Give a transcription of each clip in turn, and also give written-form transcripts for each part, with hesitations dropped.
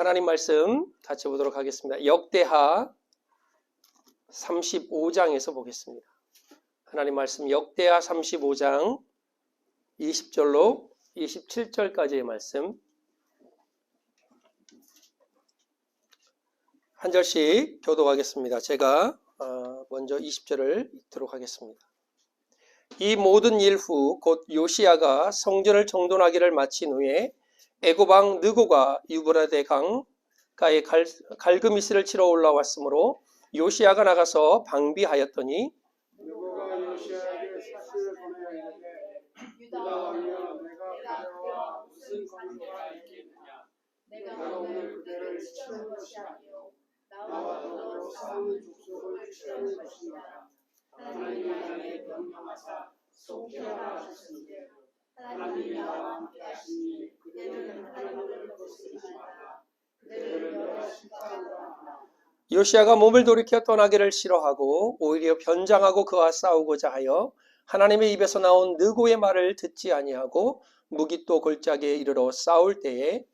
하나님 말씀 같이 보도록 하겠습니다. 역대하 35장에서 보겠습니다. 하나님 말씀 역대하 35장 20절로 27절까지의 말씀 한 절씩 교독하겠습니다. 제가 먼저 20절을 읽도록 하겠습니다. 이 모든 일 후 곧 요시야가 성전을 정돈하기를 마친 후에 애굽 왕 느고가 유브라데 강가에 갈그미스를 치러 올라왔으므로 요시야가 나가서 방비하였더니 느고가 요시야에게 사슬을 보내어 이르되 유다 왕이여 내가 그대와 무슨 관계가 있겠느냐 내가 오늘 그대를 치는 것이 아니요 나와 더불어 싸우는 족속을 취하는 것이니라. 하나님이 나에게 명령하사 속히하라 하셨으되 하나님이 나와 함께 하시니 그대는 하나님을 거스르지 말라. 그대를 너와 심판하라 하라. 요시야가 몸을 돌이켜 떠나기를 싫어하고 오히려 변장하고 그와 싸우고자 하여 하나님의 입에서 나온 느고의 말을 듣지 아니하고 무기또 골짜기에 이르러 싸울 때에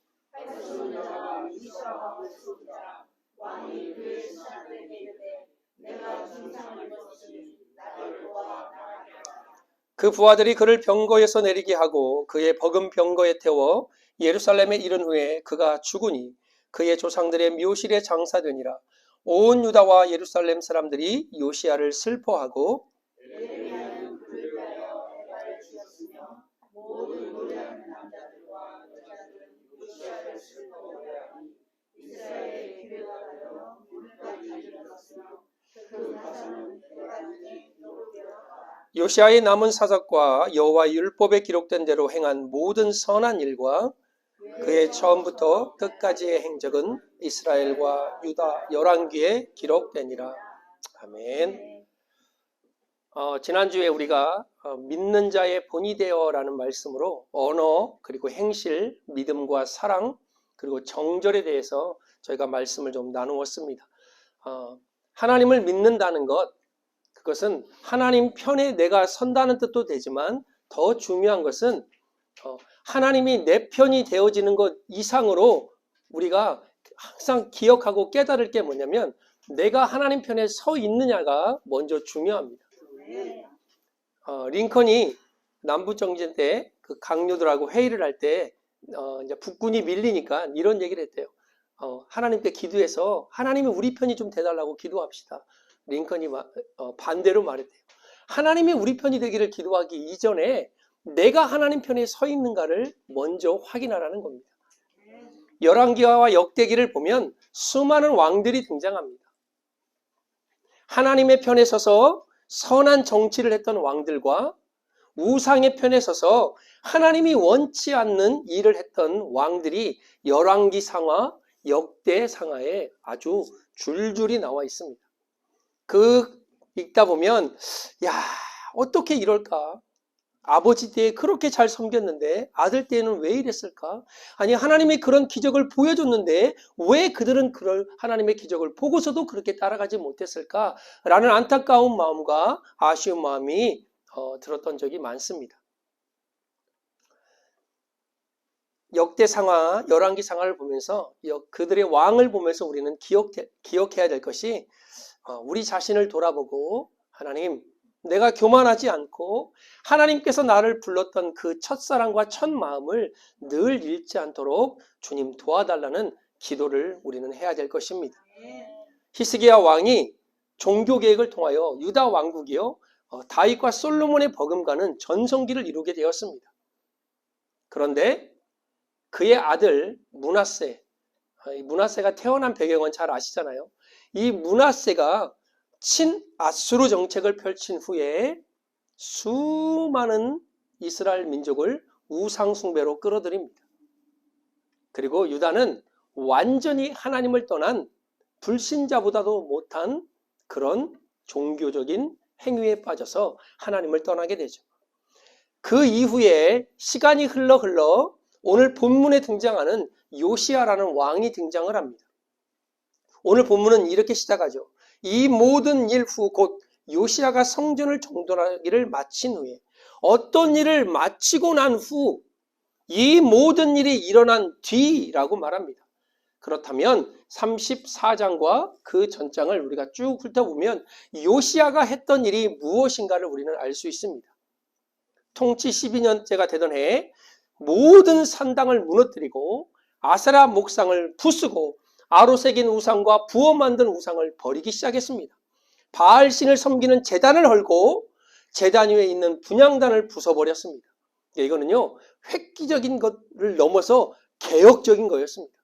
왕이 그의 신하들에게 이르되 내가 중상을 입었으니 나를 도와 나가게 하라. 그 부하들이 그를 병거에서 내리게 하고 그의 버금 병거에 태워 예루살렘에 이른 후에 그가 죽으니 그의 조상들의 묘실에 장사되니라. 온 유다와 예루살렘 사람들이 요시야를 슬퍼하고 에레미야는 그를 위하여 대가를 지었으며 모든 노래하는 남자들과 여자들은 요시야를 슬퍼하니 이스라엘의 기회가 가려 물까지 이르렀으며 그 가사는 때까지 기록되었더라. 요시야의 남은 사적과 여호와 율법에 기록된 대로 행한 모든 선한 일과 그의 처음부터 끝까지의 행적은 이스라엘과 유다 열왕기에 기록되니라. 아멘. 지난주에 우리가 믿는 자의 본이 되어라는 말씀으로 언어 그리고 행실, 믿음과 사랑 그리고 정절에 대해서 저희가 말씀을 좀 나누었습니다. 하나님을 믿는다는 것, 그것은 하나님 편에 내가 선다는 뜻도 되지만 더 중요한 것은 하나님이 내 편이 되어지는 것 이상으로 우리가 항상 기억하고 깨달을 게 뭐냐면 내가 하나님 편에 서 있느냐가 먼저 중요합니다. 링컨이 남부정전 때 그 강요들하고 회의를 할 때 이제 북군이 밀리니까 이런 얘기를 했대요. 하나님께 기도해서 하나님이 우리 편이 좀 돼달라고 기도합시다. 링컨이 반대로 말했대요. 하나님이 우리 편이 되기를 기도하기 이전에 내가 하나님 편에 서 있는가를 먼저 확인하라는 겁니다. 열왕기와 역대기를 보면 수많은 왕들이 등장합니다. 하나님의 편에 서서 선한 정치를 했던 왕들과 우상의 편에 서서 하나님이 원치 않는 일을 했던 왕들이 열왕기상하, 역대상하에 아주 줄줄이 나와 있습니다. 읽다 보면 야, 어떻게 이럴까? 아버지 때에 그렇게 잘 섬겼는데 아들 때에는 왜 이랬을까? 아니 하나님이 그런 기적을 보여줬는데 왜 그들은 그럴 하나님의 기적을 보고서도 그렇게 따라가지 못했을까? 라는 안타까운 마음과 아쉬운 마음이 들었던 적이 많습니다. 역대상하, 열왕기상하를 보면서 그들의 왕을 보면서 우리는 기억해야 될 것이 우리 자신을 돌아보고 하나님 내가 교만하지 않고 하나님께서 나를 불렀던 그 첫사랑과 첫 마음을 늘 잃지 않도록 주님 도와달라는 기도를 우리는 해야 될 것입니다. 히스기야 왕이 종교개혁을 통하여 유다 왕국이요 다윗과 솔로몬의 버금가는 전성기를 이루게 되었습니다. 그런데 그의 아들 므낫세가 태어난 배경은 잘 아시잖아요. 이 므낫세가 친아수르 정책을 펼친 후에 수많은 이스라엘 민족을 우상숭배로 끌어들입니다. 그리고 유다는 완전히 하나님을 떠난 불신자보다도 못한 그런 종교적인 행위에 빠져서 하나님을 떠나게 되죠. 그 이후에 시간이 흘러 오늘 본문에 등장하는 요시야라는 왕이 등장을 합니다. 오늘 본문은 이렇게 시작하죠. 이 모든 일 후 곧 요시야가 성전을 정돈하기를 마친 후에 어떤 일을 마치고 난 후 이 모든 일이 일어난 뒤라고 말합니다. 그렇다면 34장과 그 전장을 우리가 쭉 훑어보면 요시야가 했던 일이 무엇인가를 우리는 알 수 있습니다. 통치 12년째가 되던 해에 모든 산당을 무너뜨리고 아세라 목상을 부수고 아로새긴 우상과 부어 만든 우상을 버리기 시작했습니다. 바알신을 섬기는 제단을 헐고 제단 위에 있는 분향단을 부숴버렸습니다. 이거는요, 획기적인 것을 넘어서 개혁적인 거였습니다.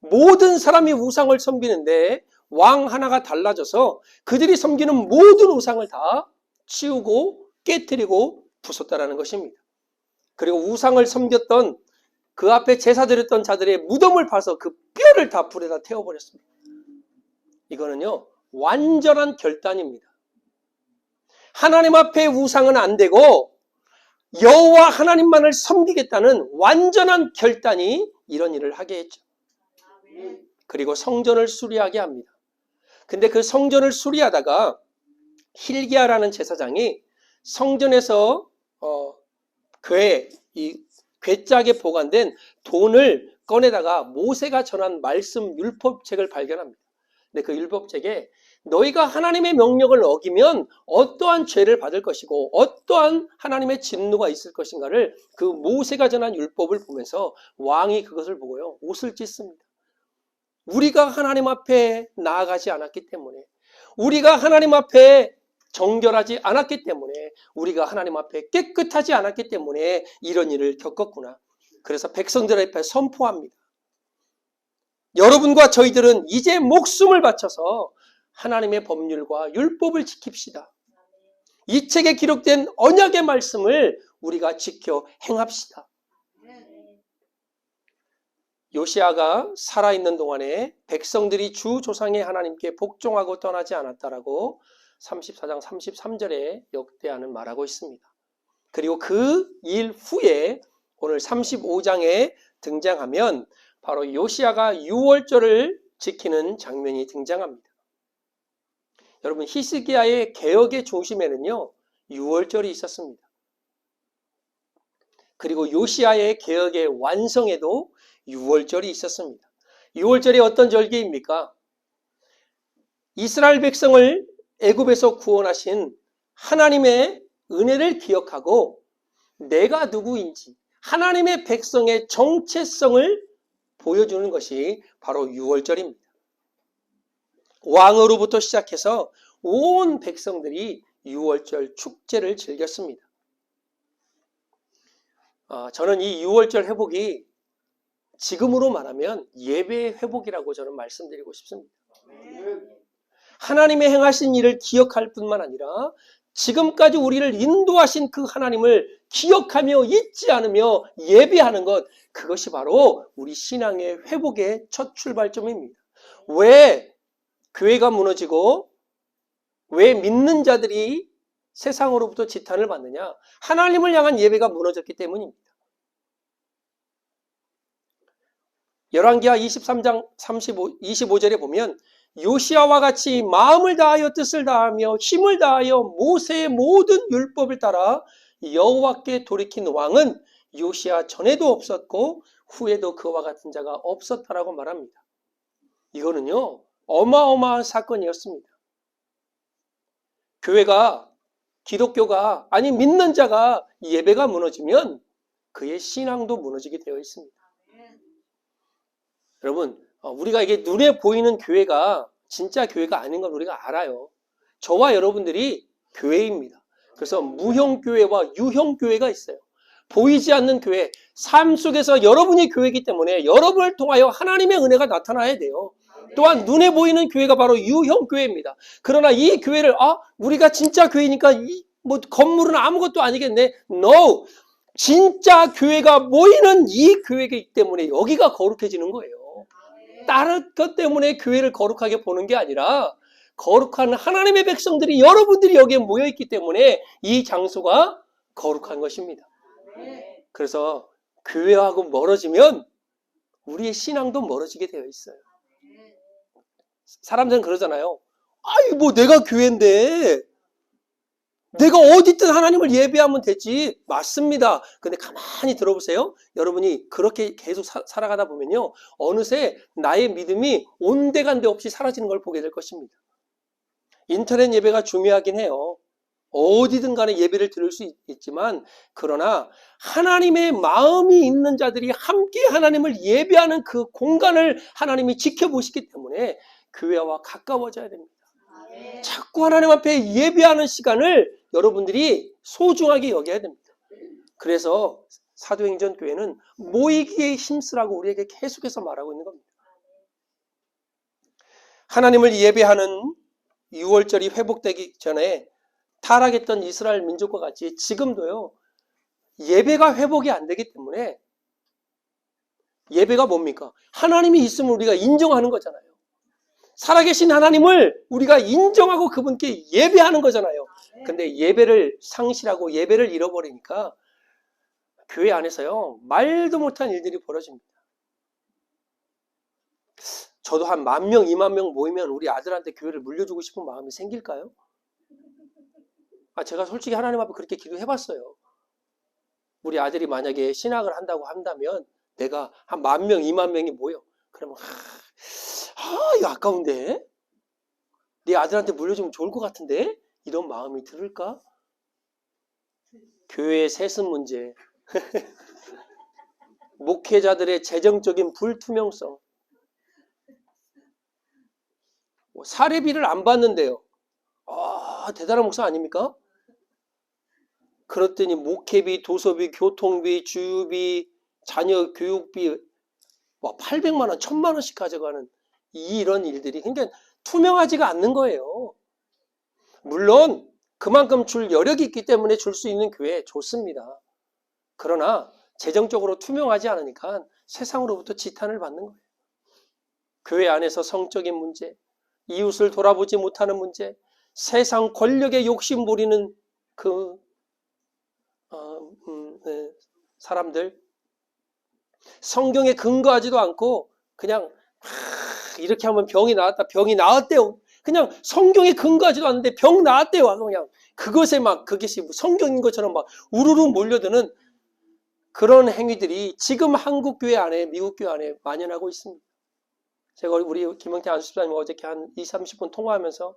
모든 사람이 우상을 섬기는데 왕 하나가 달라져서 그들이 섬기는 모든 우상을 다 치우고 깨뜨리고 부쉈다라는 것입니다. 그리고 우상을 섬겼던 그 앞에 제사 드렸던 자들의 무덤을 파서 그 뼈를 다 불에다 태워버렸습니다. 이거는요, 완전한 결단입니다. 하나님 앞에 우상은 안 되고 여호와 하나님만을 섬기겠다는 완전한 결단이 이런 일을 하게 했죠. 그리고 성전을 수리하게 합니다. 근데 그 성전을 수리하다가 hil기야라는 제사장이 성전에서 괴짝에 보관된 돈을 꺼내다가 모세가 전한 말씀 율법책을 발견합니다. 근데 그 율법책에 너희가 하나님의 명령을 어기면 어떠한 죄를 받을 것이고 어떠한 하나님의 진노가 있을 것인가를 그 모세가 전한 율법을 보면서 왕이 그것을 보고요, 옷을 찢습니다. 우리가 하나님 앞에 나아가지 않았기 때문에, 우리가 하나님 앞에 정결하지 않았기 때문에, 우리가 하나님 앞에 깨끗하지 않았기 때문에 이런 일을 겪었구나. 그래서 백성들 앞에 선포합니다. 여러분과 저희들은 이제 목숨을 바쳐서 하나님의 법률과 율법을 지킵시다. 이 책에 기록된 언약의 말씀을 우리가 지켜 행합시다. 요시야가 살아있는 동안에 백성들이 주 조상의 하나님께 복종하고 떠나지 않았다라고 34장 33절에 역대하는 말하고 있습니다. 그리고 그 일 후에 오늘 35장에 등장하면 바로 요시야가 유월절을 지키는 장면이 등장합니다. 여러분, 히스기야의 개혁의 중심에는요, 유월절이 있었습니다. 그리고 요시야의 개혁의 완성에도 유월절이 있었습니다. 유월절이 어떤 절기입니까? 이스라엘 백성을 애굽에서 구원하신 하나님의 은혜를 기억하고 내가 누구인지 하나님의 백성의 정체성을 보여주는 것이 바로 유월절입니다. 왕으로부터 시작해서 온 백성들이 유월절 축제를 즐겼습니다. 저는 이 유월절 회복이 지금으로 말하면 예배의 회복이라고 저는 말씀드리고 싶습니다. 하나님의 행하신 일을 기억할 뿐만 아니라 지금까지 우리를 인도하신 그 하나님을 기억하며 잊지 않으며 예배하는 것, 그것이 바로 우리 신앙의 회복의 첫 출발점입니다. 왜 교회가 무너지고 왜 믿는 자들이 세상으로부터 지탄을 받느냐? 하나님을 향한 예배가 무너졌기 때문입니다. 열왕기하 23장 25절에 보면 요시야와 같이 마음을 다하여 뜻을 다하며 힘을 다하여 모세의 모든 율법을 따라 여호와께 돌이킨 왕은 요시야 전에도 없었고 후에도 그와 같은 자가 없었다라고 말합니다. 이거는요, 어마어마한 사건이었습니다. 교회가, 기독교가, 아니 믿는 자가 예배가 무너지면 그의 신앙도 무너지게 되어 있습니다. 여러분, 우리가 이게 눈에 보이는 교회가 진짜 교회가 아닌 걸 우리가 알아요. 저와 여러분들이 교회입니다. 그래서 무형교회와 유형교회가 있어요. 보이지 않는 교회, 삶 속에서 여러분이 교회이기 때문에 여러분을 통하여 하나님의 은혜가 나타나야 돼요. 또한 눈에 보이는 교회가 바로 유형교회입니다. 그러나 이 교회를 우리가 진짜 교회니까 뭐 건물은 아무것도 아니겠네. No! 진짜 교회가 모이는 이 교회이기 때문에 여기가 거룩해지는 거예요. 다른 것 때문에 교회를 거룩하게 보는 게 아니라 거룩한 하나님의 백성들이 여러분들이 여기에 모여있기 때문에 이 장소가 거룩한 것입니다. 그래서 교회하고 멀어지면 우리의 신앙도 멀어지게 되어 있어요. 사람들은 그러잖아요. 아이 뭐 내가 교회인데 내가 어디든 하나님을 예배하면 되지. 맞습니다. 근데 가만히 들어보세요. 여러분이 그렇게 계속 살아가다 보면요, 어느새 나의 믿음이 온데간데 없이 사라지는 걸 보게 될 것입니다. 인터넷 예배가 중요하긴 해요. 어디든 간에 예배를 드릴 수 있지만, 그러나 하나님의 마음이 있는 자들이 함께 하나님을 예배하는 그 공간을 하나님이 지켜보시기 때문에 교회와 가까워져야 됩니다. 자꾸 하나님 앞에 예배하는 시간을 여러분들이 소중하게 여겨야 됩니다. 그래서 사도행전 교회는 모이기에 힘쓰라고 우리에게 계속해서 말하고 있는 겁니다. 하나님을 예배하는 6월절이 회복되기 전에 타락했던 이스라엘 민족과 같이 지금도요, 예배가 회복이 안 되기 때문에, 예배가 뭡니까? 하나님이 있으면 우리가 인정하는 거잖아요. 살아계신 하나님을 우리가 인정하고 그분께 예배하는 거잖아요. 근데 예배를 상실하고 예배를 잃어버리니까 교회 안에서요, 말도 못한 일들이 벌어집니다. 저도 한 10,000명, 20,000명 모이면 우리 아들한테 교회를 물려주고 싶은 마음이 생길까요? 제가 솔직히 하나님 앞에 그렇게 기도해봤어요. 우리 아들이 만약에 신학을 한다고 한다면 내가 한 10,000명, 20,000명이 모여. 그러면 이거 아까운데? 네 아들한테 물려주면 좋을 것 같은데? 이런 마음이 들을까? 교회의 세습 문제, 목회자들의 재정적인 불투명성, 사례비를 안 받는데요. 대단한 목사 아닙니까? 그랬더니 목회비, 도서비, 교통비, 주유비, 자녀 교육비 800만 원, 1,000만 원씩 가져가는 이런 일들이 굉장히 투명하지가 않는 거예요. 물론 그만큼 줄 여력이 있기 때문에 줄 수 있는 교회 좋습니다. 그러나 재정적으로 투명하지 않으니까 세상으로부터 지탄을 받는 거예요. 교회 안에서 성적인 문제, 이웃을 돌아보지 못하는 문제, 세상 권력에 욕심 부리는 사람들, 성경에 근거하지도 않고 그냥 이렇게 하면 병이 나았다, 병이 나았대요. 그냥 성경에 근거하지도 않는데 병 나았대요. 그냥 그것에 그것이 성경인 것처럼 우르르 몰려드는 그런 행위들이 지금 한국 교회 안에, 미국 교회 안에 만연하고 있습니다. 제가 우리 김영태 안수집사님 어저께 한 20-30분 통화하면서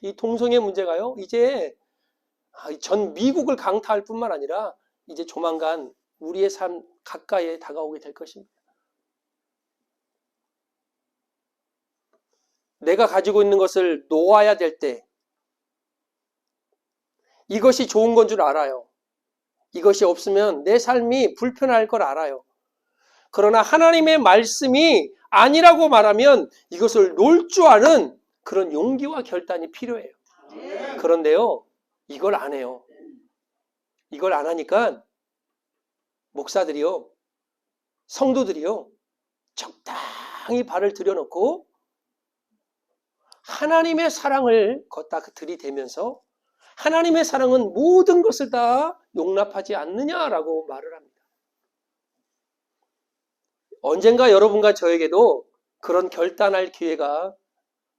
이 동성애 문제가요, 이제 전 미국을 강타할 뿐만 아니라 이제 조만간 우리의 삶 가까이에 다가오게 될 것입니다. 내가 가지고 있는 것을 놓아야 될 때 이것이 좋은 건 줄 알아요. 이것이 없으면 내 삶이 불편할 걸 알아요. 그러나 하나님의 말씀이 아니라고 말하면 이것을 놓을 줄 아는 그런 용기와 결단이 필요해요. 그런데요, 이걸 안 해요. 이걸 안 하니까 목사들이요, 성도들이요, 적당히 발을 들여놓고 하나님의 사랑을 걷다 들이대면서 하나님의 사랑은 모든 것을 다 용납하지 않느냐라고 말을 합니다. 언젠가 여러분과 저에게도 그런 결단할 기회가,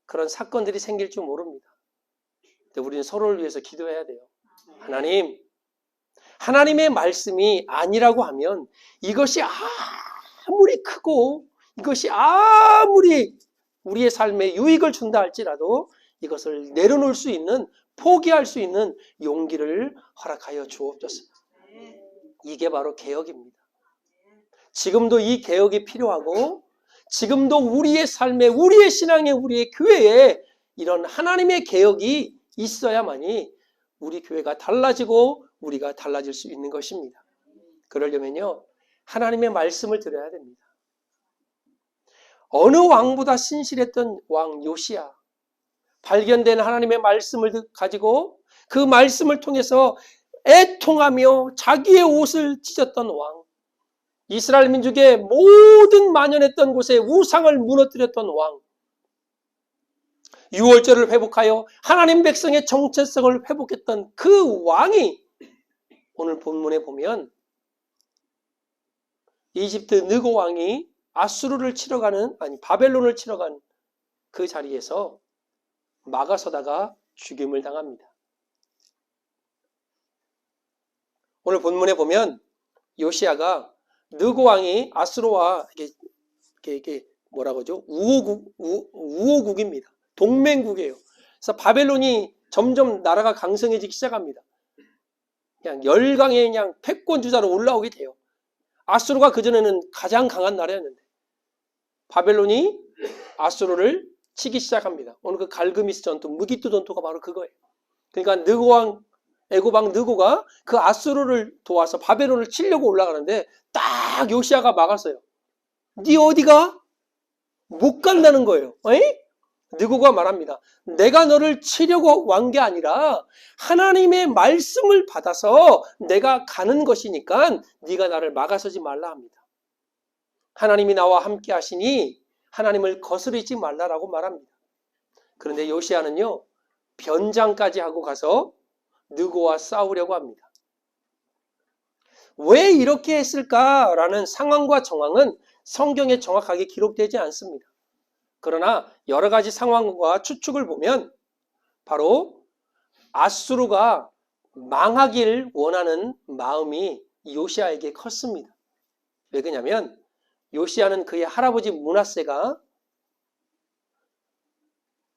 그런 사건들이 생길 줄 모릅니다. 근데 우리는 서로를 위해서 기도해야 돼요. 하나님, 하나님의 말씀이 아니라고 하면 이것이 아무리 크고 이것이 아무리 우리의 삶에 유익을 준다 할지라도 이것을 내려놓을 수 있는, 포기할 수 있는 용기를 허락하여 주옵소서. 이게 바로 개혁입니다. 지금도 이 개혁이 필요하고 지금도 우리의 삶에, 우리의 신앙에, 우리의 교회에 이런 하나님의 개혁이 있어야만이 우리 교회가 달라지고 우리가 달라질 수 있는 것입니다. 그러려면요, 하나님의 말씀을 들어야 됩니다. 어느 왕보다 신실했던 왕 요시야, 발견된 하나님의 말씀을 가지고 그 말씀을 통해서 애통하며 자기의 옷을 찢었던 왕, 이스라엘 민족의 모든 만연했던 곳에 우상을 무너뜨렸던 왕, 6월절을 회복하여 하나님 백성의 정체성을 회복했던 그 왕이 오늘 본문에 보면 이집트 느고 왕이 아수르를 바벨론을 치러 간 그 자리에서 막아서다가 죽임을 당합니다. 오늘 본문에 보면 요시야가 느고 왕이 아수르와 이게 뭐라고 하죠? 우호국입니다. 동맹국이에요. 그래서 바벨론이 점점 나라가 강성해지기 시작합니다. 그냥 열강의 그냥 패권 주자로 올라오게 돼요. 아수르가 그전에는 가장 강한 나라였는데 바벨론이 아수르를 치기 시작합니다. 오늘 그 갈그미스 전투, 무기토 전투가 바로 그거예요. 그러니까 느고왕, 애굽왕 느고가 그 아수르를 도와서 바벨론을 치려고 올라가는데 딱 요시야가 막았어요. 네 어디가? 못 간다는 거예요. 느고가 말합니다. 내가 너를 치려고 온 게 아니라 하나님의 말씀을 받아서 내가 가는 것이니까 네가 나를 막아서지 말라 합니다. 하나님이 나와 함께 하시니 하나님을 거스르지 말라라고 말합니다. 그런데 요시야는요, 변장까지 하고 가서 느고와 싸우려고 합니다. 왜 이렇게 했을까라는 상황과 정황은 성경에 정확하게 기록되지 않습니다. 그러나 여러 가지 상황과 추측을 보면 바로 아수르가 망하길 원하는 마음이 요시야에게 컸습니다. 왜 그러냐면 요시야는 그의 할아버지 므낫세가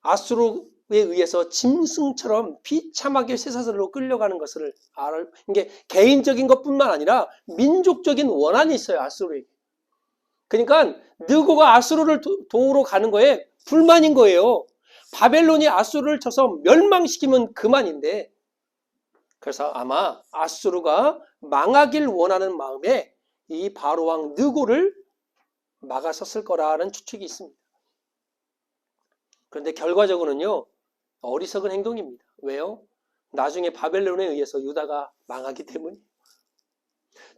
아수르에 의해서 짐승처럼 비참하게 쇠사슬로 끌려가는 것을 알아요. 이게 개인적인 것뿐만 아니라 민족적인 원한이 있어요. 아수르에게. 그러니까 느고가 아수르를 도우러 가는 거에 불만인 거예요. 바벨론이 아수르를 쳐서 멸망시키면 그만인데, 그래서 아마 아수르가 망하길 원하는 마음에 이 바로왕 느고를 막아섰을 거라는 추측이 있습니다. 그런데 결과적으로는요, 어리석은 행동입니다. 왜요? 나중에 바벨론에 의해서 유다가 망하기 때문이에요.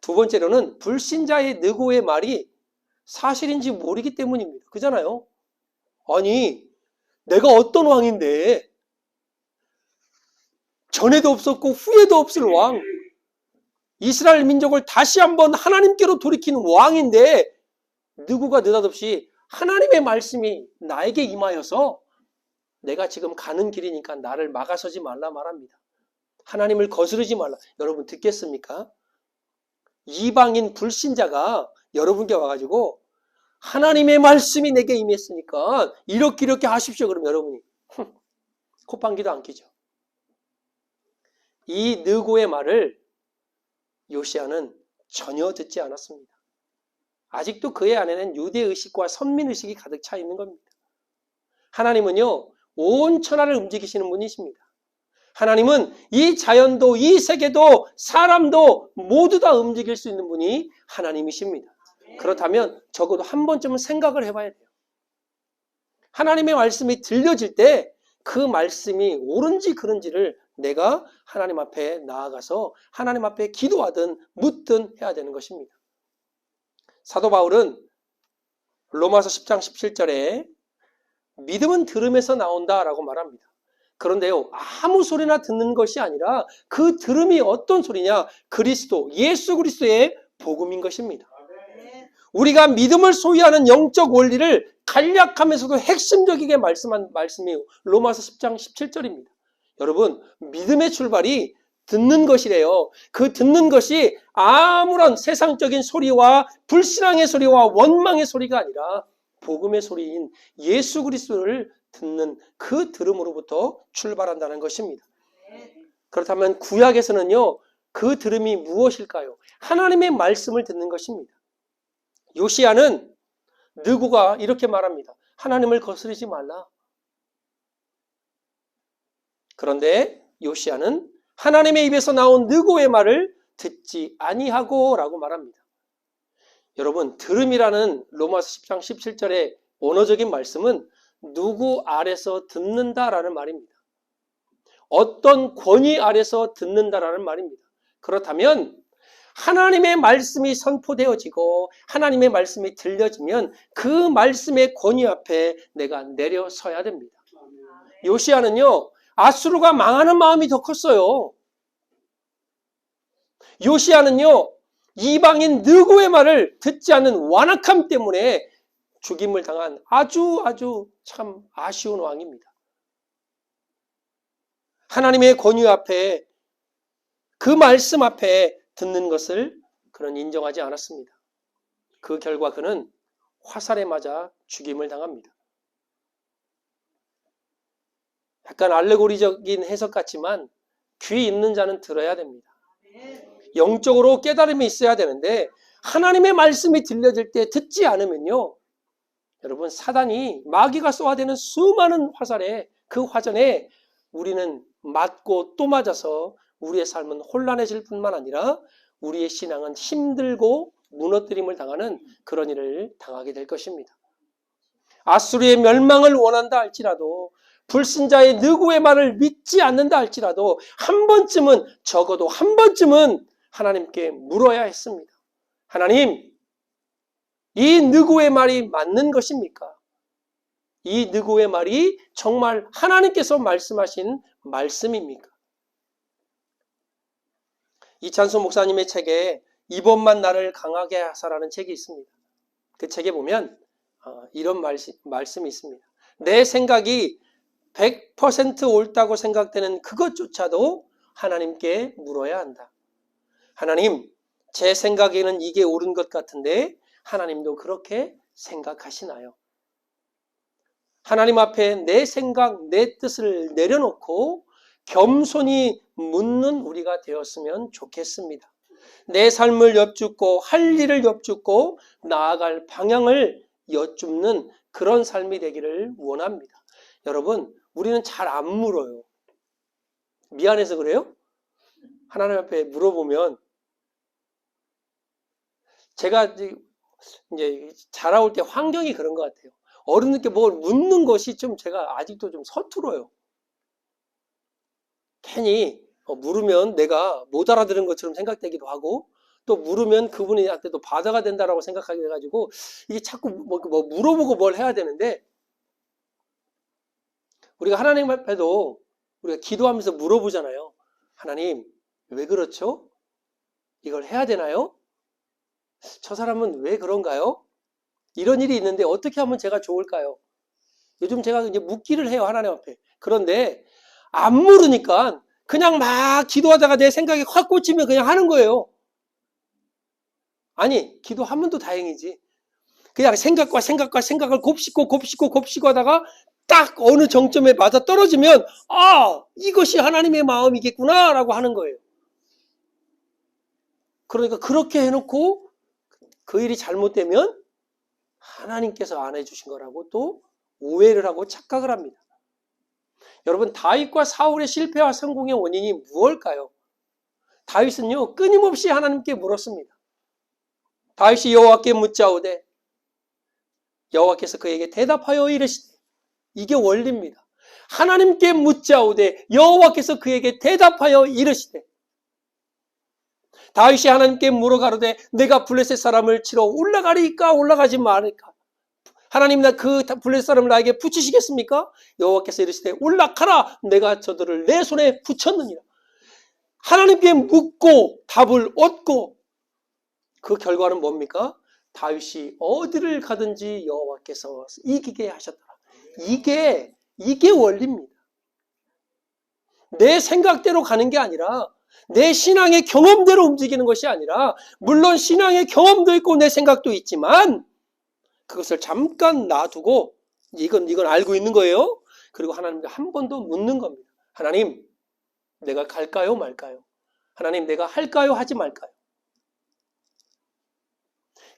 두 번째로는 불신자의 느고의 말이 사실인지 모르기 때문입니다. 그잖아요. 아니, 내가 어떤 왕인데, 전에도 없었고 후에도 없을 왕, 이스라엘 민족을 다시 한번 하나님께로 돌이키는 왕인데, 느고가 느닷없이 하나님의 말씀이 나에게 임하여서 내가 지금 가는 길이니까 나를 막아서지 말라 말합니다. 하나님을 거스르지 말라. 여러분 듣겠습니까? 이방인 불신자가 여러분께 와가지고 하나님의 말씀이 내게 임했으니까 이렇게 하십시오. 그럼 여러분이 콧방귀도 안 끼죠. 이 느고의 말을 요시야는 전혀 듣지 않았습니다. 아직도 그의 안에는 유대의식과 선민의식이 가득 차 있는 겁니다. 하나님은요, 온 천하를 움직이시는 분이십니다. 하나님은 이 자연도, 이 세계도, 사람도 모두 다 움직일 수 있는 분이 하나님이십니다. 그렇다면 적어도 한 번쯤은 생각을 해봐야 돼요. 하나님의 말씀이 들려질 때 그 말씀이 옳은지 그른지를 내가 하나님 앞에 나아가서 하나님 앞에 기도하든 묻든 해야 되는 것입니다. 사도 바울은 로마서 10장 17절에 믿음은 들음에서 나온다라고 말합니다. 그런데요, 아무 소리나 듣는 것이 아니라 그 들음이 어떤 소리냐? 그리스도, 예수 그리스도의 복음인 것입니다. 우리가 믿음을 소유하는 영적 원리를 간략하면서도 핵심적이게 말씀한 말씀이 로마서 10장 17절입니다. 여러분, 믿음의 출발이 듣는 것이래요. 그 듣는 것이 아무런 세상적인 소리와 불신앙의 소리와 원망의 소리가 아니라 복음의 소리인 예수 그리스도를 듣는 그 들음으로부터 출발한다는 것입니다. 그렇다면 구약에서는요, 그 들음이 무엇일까요? 하나님의 말씀을 듣는 것입니다. 요시야는 느고가 이렇게 말합니다. 하나님을 거스르지 말라. 그런데 요시야는 하나님의 입에서 나온 느고의 말을 듣지 아니하고 라고 말합니다. 여러분, 들음이라는 로마서 10장 17절의 원어적인 말씀은 누구 아래서 듣는다라는 말입니다. 어떤 권위 아래서 듣는다라는 말입니다. 그렇다면 하나님의 말씀이 선포되어지고 하나님의 말씀이 들려지면 그 말씀의 권위 앞에 내가 내려서야 됩니다. 요시야는요, 아수르가 망하는 마음이 더 컸어요. 요시야는요, 이방인 느고의 말을 듣지 않는 완악함 때문에 죽임을 당한 아주 참 아쉬운 왕입니다. 하나님의 권위 앞에, 그 말씀 앞에 듣는 것을 그는 인정하지 않았습니다. 그 결과 그는 화살에 맞아 죽임을 당합니다. 약간 알레고리적인 해석 같지만 귀 있는 자는 들어야 됩니다. 영적으로 깨달음이 있어야 되는데 하나님의 말씀이 들려질 때 듣지 않으면요, 여러분, 사단이 마귀가 쏘아대는 수많은 화살에 그 화전에 우리는 맞고 또 맞아서 우리의 삶은 혼란해질 뿐만 아니라 우리의 신앙은 힘들고 무너뜨림을 당하는 그런 일을 당하게 될 것입니다. 아수르의 멸망을 원한다 할지라도, 불신자의 누구의 말을 믿지 않는다 할지라도 한 번쯤은, 적어도 한 번쯤은 하나님께 물어야 했습니다. 하나님, 이 누구의 말이 맞는 것입니까? 이 누구의 말이 정말 하나님께서 말씀하신 말씀입니까? 이찬수 목사님의 책에 이번만 나를 강하게 하사라는 책이 있습니다. 그 책에 보면 이런 말씀이 있습니다. 내 생각이 100% 옳다고 생각되는 그것조차도 하나님께 물어야 한다. 하나님, 제 생각에는 이게 옳은 것 같은데 하나님도 그렇게 생각하시나요? 하나님 앞에 내 생각, 내 뜻을 내려놓고 겸손히 묻는 우리가 되었으면 좋겠습니다. 내 삶을 여쭙고 할 일을 여쭙고 나아갈 방향을 여쭙는 그런 삶이 되기를 원합니다. 여러분, 우리는 잘 안 물어요. 미안해서 그래요? 하나님 앞에 물어보면, 제가 이제 자라올 때 환경이 그런 것 같아요. 어른들께 뭘 묻는 것이 좀 제가 아직도 좀 서툴어요. 괜히 물으면 내가 못 알아들은 것처럼 생각되기도 하고, 또 물으면 그분한테도 바다가 된다라고 생각하게 돼가지고 이게 자꾸 뭐 물어보고 뭘 해야 되는데, 우리가 하나님 앞에도 우리가 기도하면서 물어보잖아요. 하나님, 왜 그렇죠? 이걸 해야 되나요? 저 사람은 왜 그런가요? 이런 일이 있는데 어떻게 하면 제가 좋을까요? 요즘 제가 이제 묻기를 해요, 하나님 앞에. 그런데 안 물으니까 그냥 막 기도하다가 내 생각이 확 꽂히면 그냥 하는 거예요. 아니, 기도하면 또 다행이지. 그냥 생각을 곱씹고 하다가 딱 어느 정점에 맞아 떨어지면, 아, 이것이 하나님의 마음이겠구나 라고 하는 거예요. 그러니까 그렇게 해놓고 그 일이 잘못되면 하나님께서 안 해주신 거라고 또 오해를 하고 착각을 합니다. 여러분, 다윗과 사울의 실패와 성공의 원인이 무엇일까요? 다윗은요, 끊임없이 하나님께 물었습니다. 다윗이 여호와께 묻자오되 여호와께서 그에게 대답하여 이르시되, 이게 원리입니다. 하나님께 묻자오되 여호와께서 그에게 대답하여 이르시되, 다윗이 하나님께 물어가로되 내가 블레셋 사람을 치러 올라가리까 올라가지 말까? 하나님, 나 그 블레셋 사람을 나에게 붙이시겠습니까? 여호와께서 이르시되 올라가라, 내가 저들을 내 손에 붙였느니라. 하나님께 묻고 답을 얻고, 그 결과는 뭡니까? 다윗이 어디를 가든지 여호와께서 이기게 하셨더라. 이게 원리입니다. 내 생각대로 가는 게 아니라, 내 신앙의 경험대로 움직이는 것이 아니라, 물론 신앙의 경험도 있고 내 생각도 있지만 그것을 잠깐 놔두고, 이건 알고 있는 거예요. 그리고 하나님께 한 번 더 묻는 겁니다. 하나님, 내가 갈까요 말까요? 하나님, 내가 할까요 하지 말까요?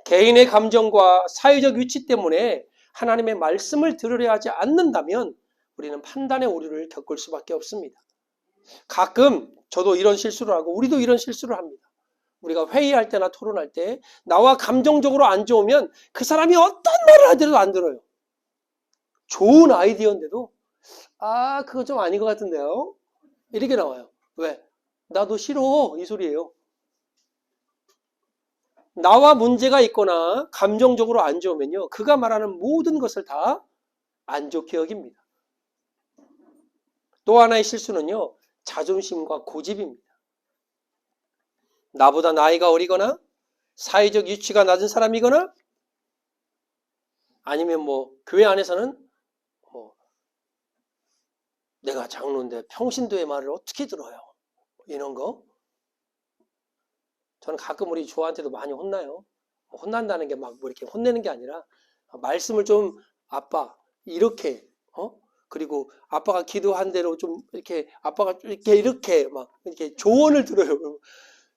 개인의 감정과 사회적 위치 때문에 하나님의 말씀을 들으려 하지 않는다면 우리는 판단의 오류를 겪을 수밖에 없습니다. 가끔 저도 이런 실수를 하고 우리도 이런 실수를 합니다. 우리가 회의할 때나 토론할 때 나와 감정적으로 안 좋으면 그 사람이 어떤 말을 하더라도 안 들어요. 좋은 아이디어인데도 그거 좀 아닌 것 같은데요? 이렇게 나와요. 왜? 나도 싫어, 이 소리예요. 나와 문제가 있거나 감정적으로 안 좋으면요, 그가 말하는 모든 것을 다 안 좋게 여깁니다. 또 하나의 실수는요, 자존심과 고집입니다. 나보다 나이가 어리거나 사회적 위치가 낮은 사람이거나, 아니면 교회 안에서는 내가 장로인데 평신도의 말을 어떻게 들어요? 이런 거. 저는 가끔 우리 조한테도 많이 혼나요. 혼난다는 게 막 뭐 이렇게 혼내는 게 아니라 말씀을 좀 아빠 이렇게 그리고 아빠가 기도한 대로 좀 이렇게 아빠가 이렇게 막 이렇게 조언을 들어요.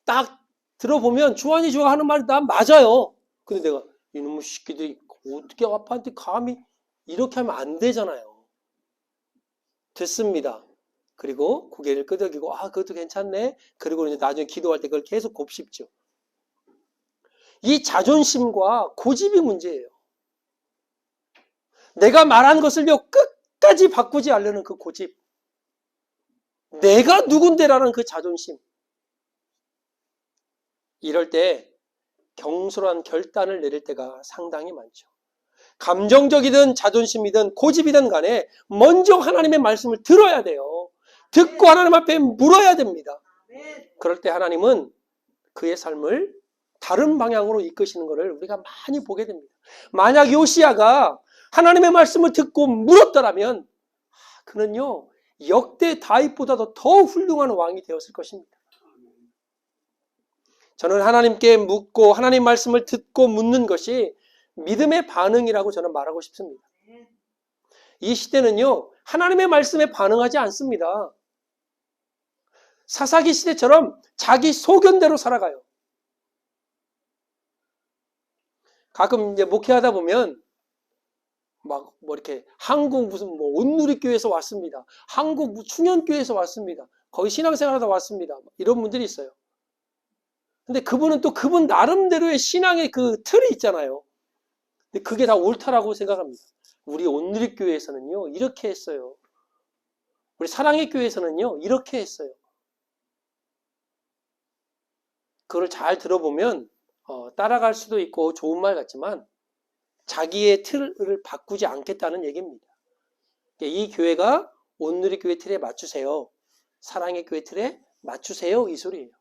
딱 들어보면 주한이 좋아하는 말이 난 맞아요. 근데 내가 이놈의 새끼들이 어떻게 아빠한테 감히 이렇게 하면 안 되잖아요. 듣습니다. 그리고 고개를 끄덕이고 그것도 괜찮네. 그리고 이제 나중에 기도할 때 그걸 계속 곱씹죠. 이 자존심과 고집이 문제예요. 내가 말한 것을요 끝까지 바꾸지 않으려는 그 고집. 내가 누군데라는 그 자존심. 이럴 때 경솔한 결단을 내릴 때가 상당히 많죠. 감정적이든 자존심이든 고집이든 간에 먼저 하나님의 말씀을 들어야 돼요. 듣고 하나님 앞에 물어야 됩니다. 그럴 때 하나님은 그의 삶을 다른 방향으로 이끄시는 것을 우리가 많이 보게 됩니다. 만약 요시야가 하나님의 말씀을 듣고 물었더라면 그는요 역대 다윗보다도 더 훌륭한 왕이 되었을 것입니다. 저는 하나님께 묻고 하나님 말씀을 듣고 묻는 것이 믿음의 반응이라고 저는 말하고 싶습니다. 이 시대는요 하나님의 말씀에 반응하지 않습니다. 사사기 시대처럼 자기 소견대로 살아가요. 가끔 이제 목회하다 보면 막 뭐 이렇게 한국 무슨 뭐 온누리교회에서 왔습니다. 한국 충현교회에서 왔습니다. 거기 신앙생활하다 왔습니다. 이런 분들이 있어요. 근데 그분은 또 그분 나름대로의 신앙의 그 틀이 있잖아요. 근데 그게 다 옳다라고 생각합니다. 우리 온누리교회에서는요 이렇게 했어요. 우리 사랑의 교회에서는요 이렇게 했어요. 그걸 잘 들어보면 따라갈 수도 있고 좋은 말 같지만 자기의 틀을 바꾸지 않겠다는 얘기입니다. 이 교회가 온누리교회 틀에 맞추세요. 사랑의 교회 틀에 맞추세요. 이 소리예요.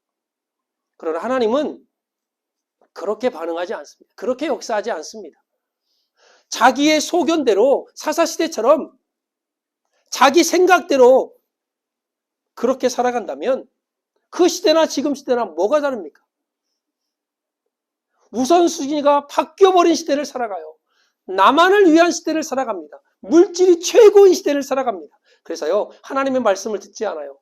그러나 하나님은 그렇게 반응하지 않습니다. 그렇게 역사하지 않습니다. 자기의 소견대로 사사시대처럼 자기 생각대로 그렇게 살아간다면 그 시대나 지금 시대나 뭐가 다릅니까? 우선순위가 바뀌어버린 시대를 살아가요. 나만을 위한 시대를 살아갑니다. 물질이 최고인 시대를 살아갑니다. 그래서요 하나님의 말씀을 듣지 않아요.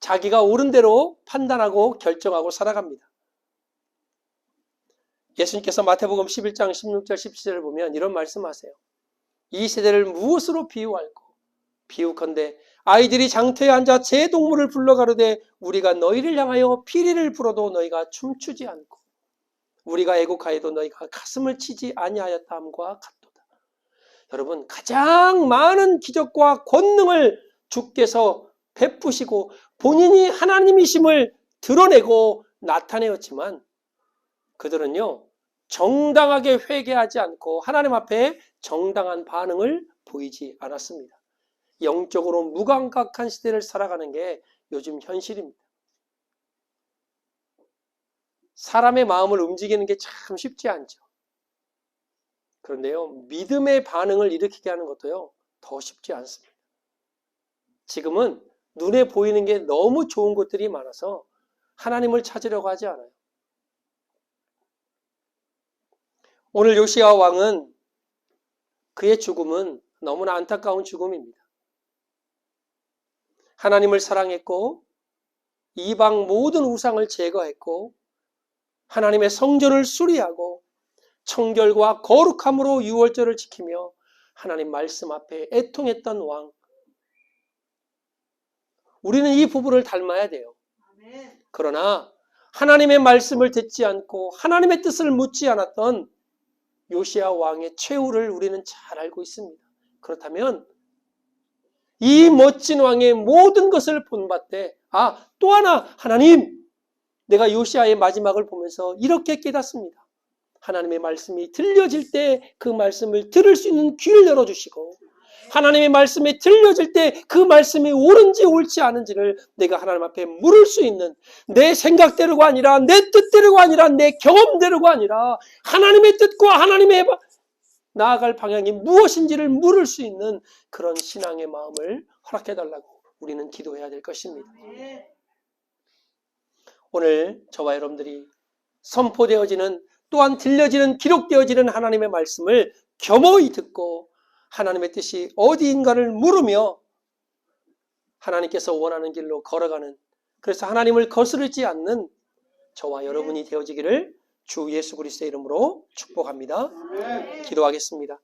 자기가 옳은 대로 판단하고 결정하고 살아갑니다. 예수님께서 마태복음 11장 16절 17절을 보면 이런 말씀하세요. 이 세대를 무엇으로 비유할꼬? 비유컨대 아이들이 장터에 앉아 제 동물을 불러가르되 우리가 너희를 향하여 피리를 불어도 너희가 춤추지 않고 우리가 애곡하여도 너희가 가슴을 치지 아니하였다 함과 같도다. 여러분 가장 많은 기적과 권능을 주께서 베푸시고 본인이 하나님이심을 드러내고 나타내었지만 그들은요 정당하게 회개하지 않고 하나님 앞에 정당한 반응을 보이지 않았습니다. 영적으로 무감각한 시대를 살아가는 게 요즘 현실입니다. 사람의 마음을 움직이는 게 참 쉽지 않죠. 그런데요 믿음의 반응을 일으키게 하는 것도요 더 쉽지 않습니다. 지금은 눈에 보이는 게 너무 좋은 것들이 많아서 하나님을 찾으려고 하지 않아요. 오늘 요시야 왕은 그의 죽음은 너무나 안타까운 죽음입니다. 하나님을 사랑했고 이방 모든 우상을 제거했고 하나님의 성전을 수리하고 청결과 거룩함으로 유월절을 지키며 하나님 말씀 앞에 애통했던 왕. 우리는 이 부부를 닮아야 돼요. 그러나 하나님의 말씀을 듣지 않고 하나님의 뜻을 묻지 않았던 요시야 왕의 최후를 우리는 잘 알고 있습니다. 그렇다면 이 멋진 왕의 모든 것을 본받되 또 하나 하나님 내가 요시야의 마지막을 보면서 이렇게 깨닫습니다. 하나님의 말씀이 들려질 때 그 말씀을 들을 수 있는 귀를 열어주시고 하나님의 말씀이 들려질 때 그 말씀이 옳은지 옳지 않은지를 내가 하나님 앞에 물을 수 있는 내 생각대로가 아니라 내 뜻대로가 아니라 내 경험대로가 아니라 하나님의 뜻과 하나님의 나아갈 방향이 무엇인지를 물을 수 있는 그런 신앙의 마음을 허락해달라고 우리는 기도해야 될 것입니다. 오늘 저와 여러분들이 선포되어지는 또한 들려지는 기록되어지는 하나님의 말씀을 겸허히 듣고 하나님의 뜻이 어디인가를 물으며 하나님께서 원하는 길로 걸어가는, 그래서 하나님을 거스르지 않는 저와 여러분이 되어지기를 주 예수 그리스도의 이름으로 축복합니다. 아멘. 기도하겠습니다.